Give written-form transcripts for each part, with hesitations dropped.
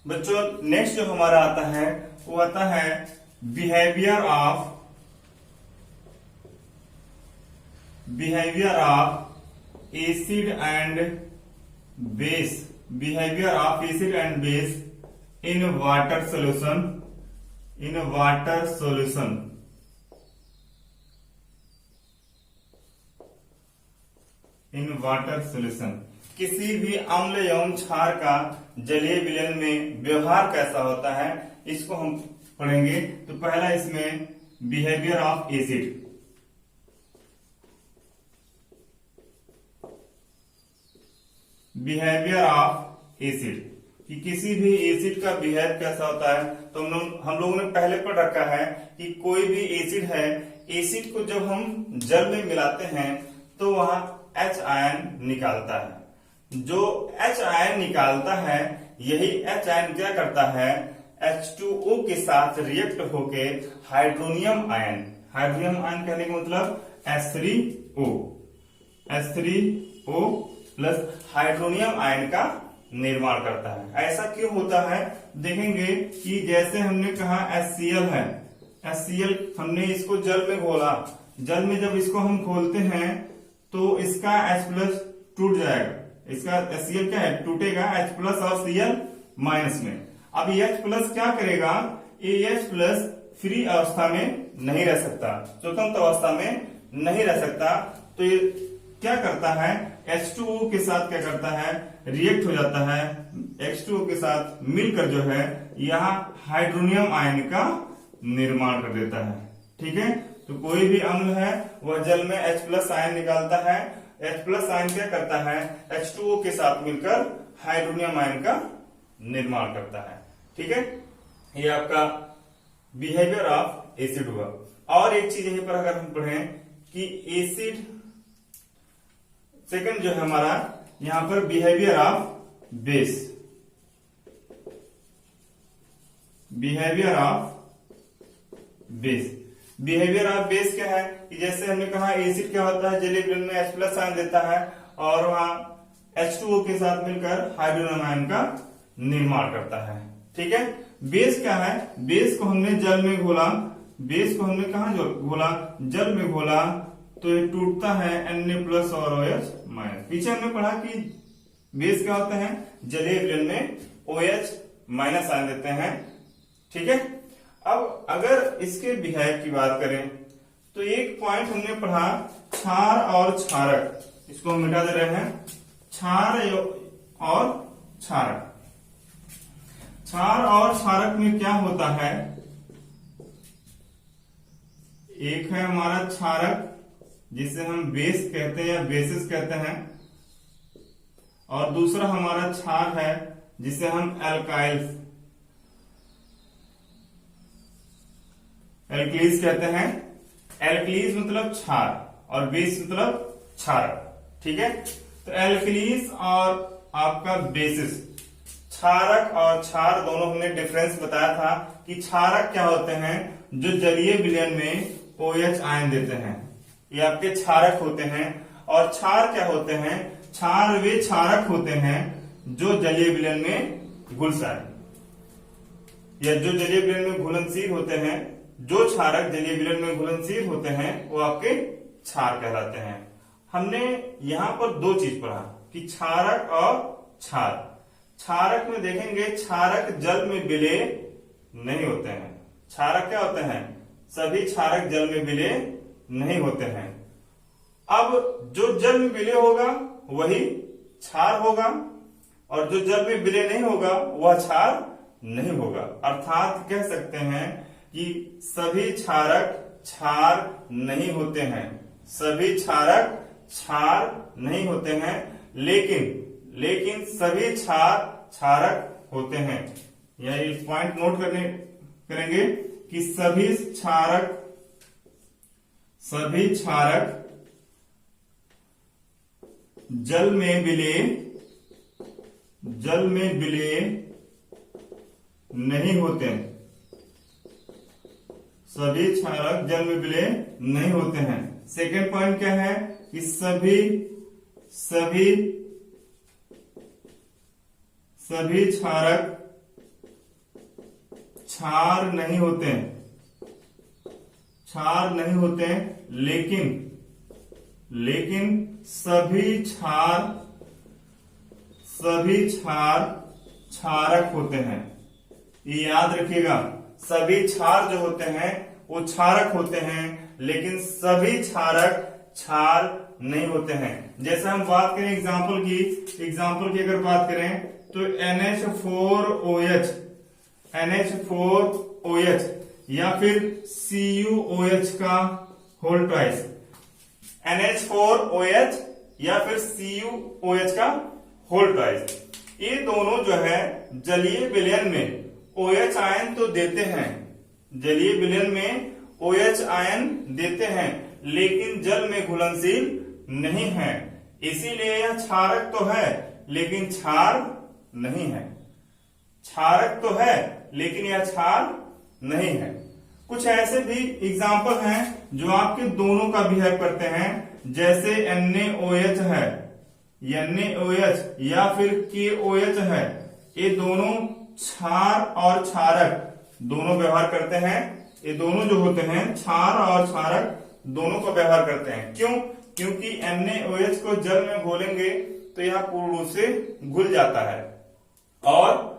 बच्चों नेक्स्ट जो हमारा आता है वो आता है behaviour of acid and base in water solution किसी भी अम्ल एवं क्षार का जलीय विलयन में व्यवहार कैसा होता है, इसको हम पढ़ेंगे। तो पहला इसमें behaviour of acid. Behaviour of acid कि किसी भी एसिड का बिहेव कैसा होता है। तो हम लोगों ने पहले पढ़ रखा है कि कोई भी एसिड है, एसिड को जब हम जल में मिलाते हैं तो वहां H आयन निकालता है। जो H आयन निकालता है, यही H आयन क्या करता है, H2O के साथ रिएक्ट होके हाइड्रोनियम आयन कहने का मतलब H3O प्लस हाइड्रोनियम आयन का निर्माण करता है। ऐसा क्यों होता है, देखेंगे कि जैसे हमने कहा HCl है, HCl हमने इसको जल में घोला, जल में जब इसको हम घोलते हैं तो इसका H प्लस टूट जाएगा, इसका HCl क्या है, टूटेगा H प्लस और Cl माइनस में। अब H प्लस क्या करेगा, ये H प्लस फ्री अवस्था में नहीं रह सकता, स्वतंत्र अवस्था में नहीं रह सकता। तो ये क्या करता है, H2O के साथ क्या करता है, रिएक्ट हो जाता है, H2O के साथ मिलकर जो है यहाँ हाइड्रोनियम आयन का निर्माण कर देता है। ठीक है, तो कोई भी अम्ल है वह जल में H प्लस आयन निकालता है, H प्लस आयन क्या करता है, H2O के साथ मिलकर हाइड्रोनियम आयन का निर्माण करता है। ठीक है, ये आपका बिहेवियर ऑफ एसिड हुआ। और एक चीज यहीं पर अगर हम पढ़ें कि एसिड सेकंड जो है हमारा यहां पर behaviour of base. Behaviour of base क्या है कि जैसे हमने कहा एसिड क्या होता है, जलीय विलयन में H प्लस आयन देता है और वहां H2O के साथ मिलकर हाइड्रोनियम आयन का निर्माण करता है। ठीक है, बेस क्या है, बेस को हमने जल में घोला, बेस को हमने कहा घोला, जल में घोला तो ये टूटता है Na प्लस और OH माइनस। पीछे हमने पढ़ा कि बेस क्या होते हैं, जलीय विलयन में OH माइनस आयन देते हैं। ठीक है, अब अगर इसके बिहेव की बात करें तो एक पॉइंट हमने पढ़ा क्षार और क्षारक, इसको हम मिटा दे रहे हैं, क्षार और क्षारक। क्षार और क्षारक में क्या होता है, एक है हमारा क्षारक जिसे हम बेस कहते हैं या बेसिस कहते हैं, और दूसरा हमारा क्षार है जिसे हम एल्कलीज कहते हैं। एल्कलीज मतलब क्षार और बेस मतलब क्षारक। ठीक है, तो एल्कलीज और आपका बेसिस, क्षारक और क्षार दोनों हमने डिफरेंस बताया था कि क्षारक क्या होते हैं, जो जलीय विलयन में OH आयन देते हैं, ये आपके क्षारक होते हैं। और क्षार क्या होते हैं, क्षार वे क्षारक होते हैं जो जलीय विलयन में घुलनशील या जो जलीय विलयन में घुलनशील होते हैं, जो क्षारक जलीय विलयन में घुलनशील होते हैं वो आपके क्षार कहलाते हैं। हमने यहां पर दो चीज पढ़ा कि क्षारक और क्षार। क्षारक में देखेंगे क्षारक जल में विलय नहीं होते हैं। क्षारक क्या होते हैं, सभी क्षारक जल में विलय नहीं होते हैं। अब जो जल में विलय होगा वही क्षार होगा और जो जल में विलय नहीं होगा वह क्षार नहीं होगा। अर्थात कह सकते हैं कि सभी क्षारक क्षार नहीं होते हैं, सभी क्षारक क्षार नहीं होते हैं, लेकिन सभी क्षार क्षारक होते हैं। यह इस पॉइंट नोट करेंगे कि सभी क्षारक जल में विलय नहीं होते हैं, सभी क्षारक जल में विलय नहीं होते हैं। सेकेंड पॉइंट क्या है कि सभी क्षारक क्षार नहीं होते हैं, क्षार नहीं होते हैं, लेकिन सभी क्षार क्षारक होते हैं। ये याद रखिएगा, सभी क्षार जो होते हैं वो क्षारक होते हैं, लेकिन सभी क्षारक क्षार नहीं होते हैं। जैसे हम बात करें एग्जाम्पल की अगर बात करें तो NH4OH या फिर CuOH का होल ट्वाइस, NH4OH या फिर CuOH का होल ट्वाइस, ये दोनों जो है जलीय विलयन में OH आयन तो देते हैं, जलीय विलयन में OH आयन देते हैं, लेकिन जल में घुलनशील नहीं है। इसीलिए यह क्षारक तो है लेकिन क्षार नहीं है, क्षारक तो है लेकिन यह क्षार नहीं है। कुछ ऐसे भी एग्जाम्पल हैं जो आपके दोनों का बिहेव करते हैं, जैसे NaOH है, NaOH या फिर KOH है, ये दोनों क्षार और क्षारक दोनों व्यवहार करते हैं। ये दोनों जो होते हैं क्षार और क्षारक दोनों को व्यवहार करते हैं। क्यों? क्योंकि NaOH को जल में घोलेंगे तो यह पूर्ण रूप से घुल जाता है और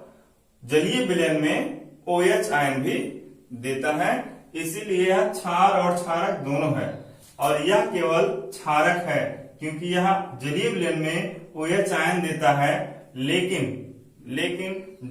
जलीय विलयन में OH आयन भी देता है, इसीलिए यह क्षार और क्षारक दोनों है। और यह केवल क्षारक है क्योंकि यह जलीय विलयन में OH आयन देता है, लेकिन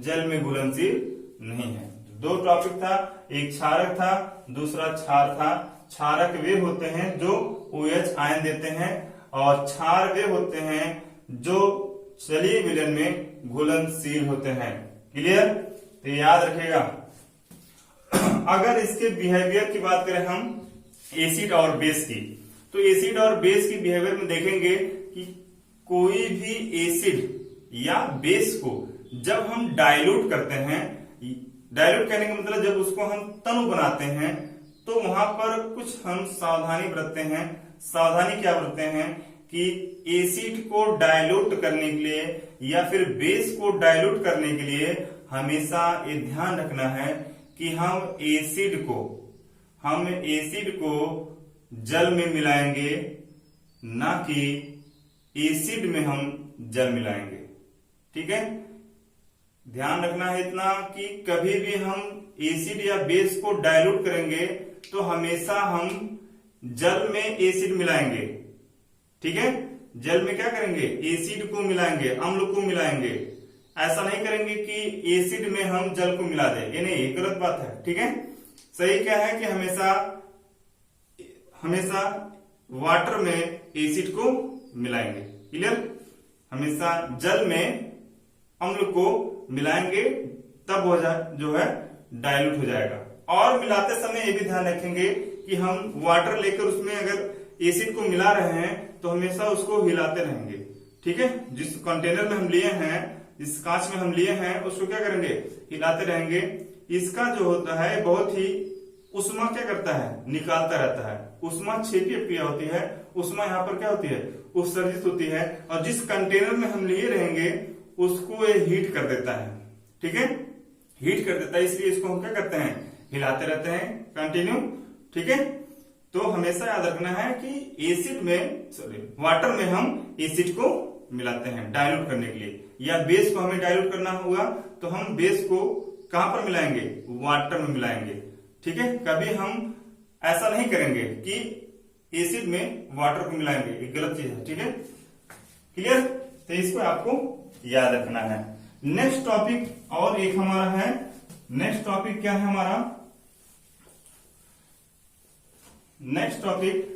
जल में घुलनशील नहीं है। दो टॉपिक था, एक क्षारक था, दूसरा क्षार था। क्षारक वे होते हैं जो OH आयन देते हैं और क्षार वे होते हैं जो जलीय विलयन में घुलनशील होते हैं। क्लियर? तो याद रखिएगा। अगर इसके बिहेवियर की बात करें हम एसिड और बेस की, तो एसिड और बेस की बिहेवियर में देखेंगे कि कोई भी एसिड या बेस को जब हम डाइल्यूट करते हैं, डाइल्यूट करने का मतलब जब उसको हम तनु बनाते हैं, तो वहां पर कुछ हम सावधानी बरतते हैं। सावधानी क्या बरतते हैं कि एसिड को डाइल्यूट करने के लिए या फिर बेस को डाइल्यूट करने के लिए हमेशा ये ध्यान रखना है कि हम एसिड को जल में मिलाएंगे, ना कि एसिड में हम जल मिलाएंगे। ठीक है, ध्यान रखना है इतना कि कभी भी हम एसिड या बेस को डाइल्यूट करेंगे तो हमेशा हम जल में एसिड मिलाएंगे। ठीक है, जल में क्या करेंगे? एसिड को मिलाएंगे, अम्ल को मिलाएंगे। ऐसा नहीं करेंगे कि एसिड में हम जल को मिला दें, ये नहीं, गलत बात है। ठीक है, सही क्या है कि हमेशा वाटर में एसिड को मिलाएंगे। क्लियर? हमेशा जल में अम्ल को मिलाएंगे, तब वो जो है डाइल्यूट हो जाएगा। और मिलाते समय ये भी ध्यान रखेंगे कि हम वाटर लेकर उसमें अगर एसिड को मिला रहे हैं तो हमेशा उसको हिलाते रहेंगे। ठीक है, जिस कंटेनर में हम लिए हैं, जिस कांच में हम लिए हैं, उसको क्या करेंगे? हिलाते रहेंगे। इसका जो होता है बहुत ही उष्मा क्या करता है? निकालता रहता है। उष्मा क्षेपीय क्रिया होती है, उष्मा यहाँ पर क्या होती है? उत्सर्जित होती है, और जिस कंटेनर में हम लिए रहेंगे उसको ये हीट कर देता है। ठीक है, हीट कर देता है, इसलिए इसको हम क्या करते हैं? हिलाते रहते हैं कंटिन्यू। ठीक है, तो हमेशा याद रखना है कि वाटर में हम एसिड को मिलाते हैं डाइल्यूट करने के लिए, या बेस को हमें डाइल्यूट करना होगा तो हम बेस को कहां पर मिलाएंगे? वाटर में मिलाएंगे। ठीक है, कभी हम ऐसा नहीं करेंगे कि एसिड में वाटर को मिलाएंगे, ये गलत चीज है। ठीक है, क्लियर? तो इसको आपको याद रखना है। नेक्स्ट टॉपिक और एक हमारा है, नेक्स्ट टॉपिक क्या है हमारा? Next topic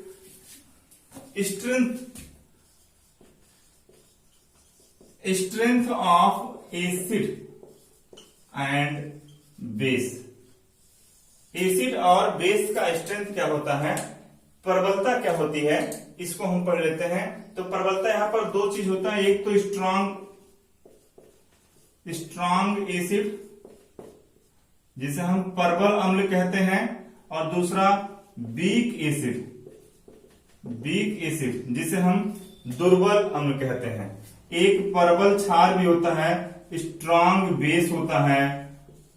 strength of acid and base. Acid और बेस का स्ट्रेंथ क्या होता है, प्रबलता क्या होती है, इसको हम पढ़ लेते हैं। तो प्रबलता यहां पर दो चीज होता है, एक तो स्ट्रॉन्ग एसिड जिसे हम प्रबल अम्ल कहते हैं, और दूसरा वीक एसिड जिसे हम दुर्बल अम्ल कहते हैं। एक प्रबल क्षार भी होता है, स्ट्रॉन्ग बेस होता है,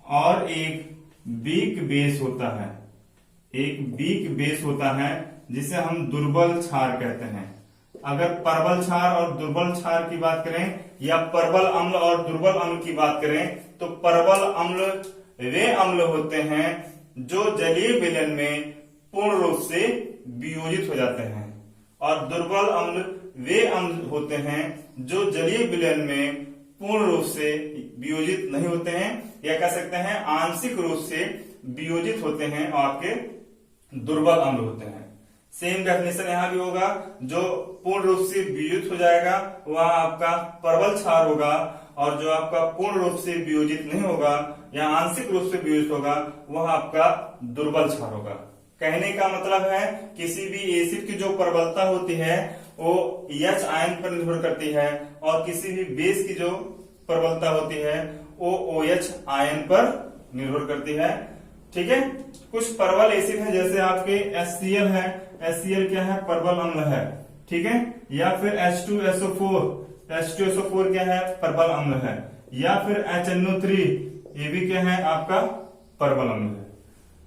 और एक वीक बेस होता है, एक वीक बेस होता है जिसे हम दुर्बल क्षार कहते हैं। अगर परबल क्षार और दुर्बल क्षार की बात करें या परबल अम्ल और दुर्बल अम्ल की बात करें तो परबल अम्ल वे अम्ल होते हैं जो जलीय विलयन में पूर्ण रूप से वियोजित हो जाते हैं, और दुर्बल अम्ल वे अम्ल होते हैं जो जलीय विलयन में पूर्ण रूप से वियोजित नहीं होते हैं, या कह सकते हैं आंशिक रूप से वियोजित होते हैं और आपके दुर्बल अम्ल होते हैं। सेम डेफिनेशन यहां भी होगा, जो पूर्ण रूप से वियोजित हो जाएगा वह आपका परबल क्षार होगा, और जो आपका पूर्ण रूप से वियोजित नहीं होगा या आंशिक रूप से वियोजित होगा वह आपका दुर्बल क्षार होगा। कहने का मतलब है किसी भी एसिड की जो प्रबलता होती है वो H आयन पर निर्भर करती है, और किसी भी बेस की जो प्रबलता होती है वो OH आयन पर निर्भर करती है। ठीक है, कुछ परबल एसिड है जैसे आपके HCl है, HCl क्या है, परबल अम्ल है। ठीक है, या फिर H2SO4 क्या है, परबल अम्ल है, या फिर HNO3 ये भी क्या है, आपका परबल अम्ल है।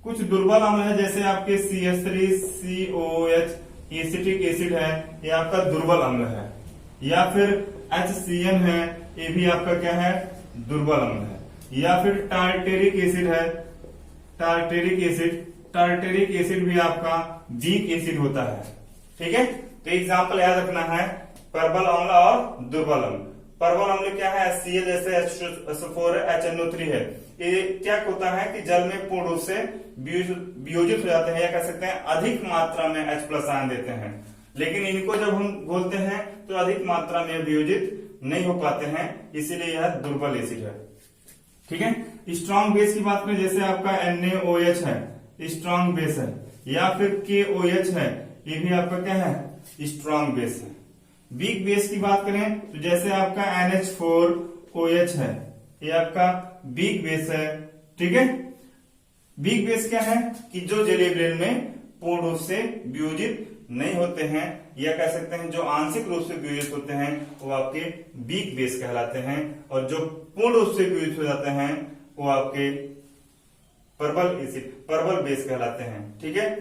कुछ दुर्बल अम्ल है जैसे आपके CH3COOH एसिटिक एसिड है, ये आपका दुर्बल अम्ल है, या फिर HCN है, ये भी आपका क्या है, दुर्बल अम्ल है, या फिर टार्टेरिक एसिड है, टार्टेरिक एसिड भी आपका वीक एसिड होता है। ठीक है, तो एग्जाम्पल याद रखना है, परबल अम्ल और दुर्बल अम्ल। परबल अम्ल क्या है, HCl जैसे H2SO4 HNO3 है, ये क्या होता है कि जल में पूर्ण रूप से वियोजित हो जाते हैं, या कह सकते हैं अधिक मात्रा में H+ आयन देते हैं, लेकिन इनको जब हम बोलते हैं तो अधिक मात्रा में वियोजित नहीं हो पाते हैं, इसीलिए यह दुर्बल एसिड है। ठीक है, स्ट्रॉन्ग बेस की बात करें जैसे आपका NaOH है, स्ट्रॉन्ग बेस है, या फिर KOH है, ये भी आपका क्या है, स्ट्रॉन्ग बेस है। वीक बेस की बात करें तो जैसे आपका NH4OH है, ये आपका वीक बेस है। ठीक है, वीक बेस क्या है कि जो जलीय विलयन में पूर्ण रूप से वियोजित नहीं होते हैं, या कह सकते हैं जो आंशिक रूप से वियोजित होते हैं वो आपके वीक बेस कहलाते हैं, और जो पूर्ण रूप से वियोजित हो जाते हैं वो आपके परबल बेस कहलाते हैं। ठीक है।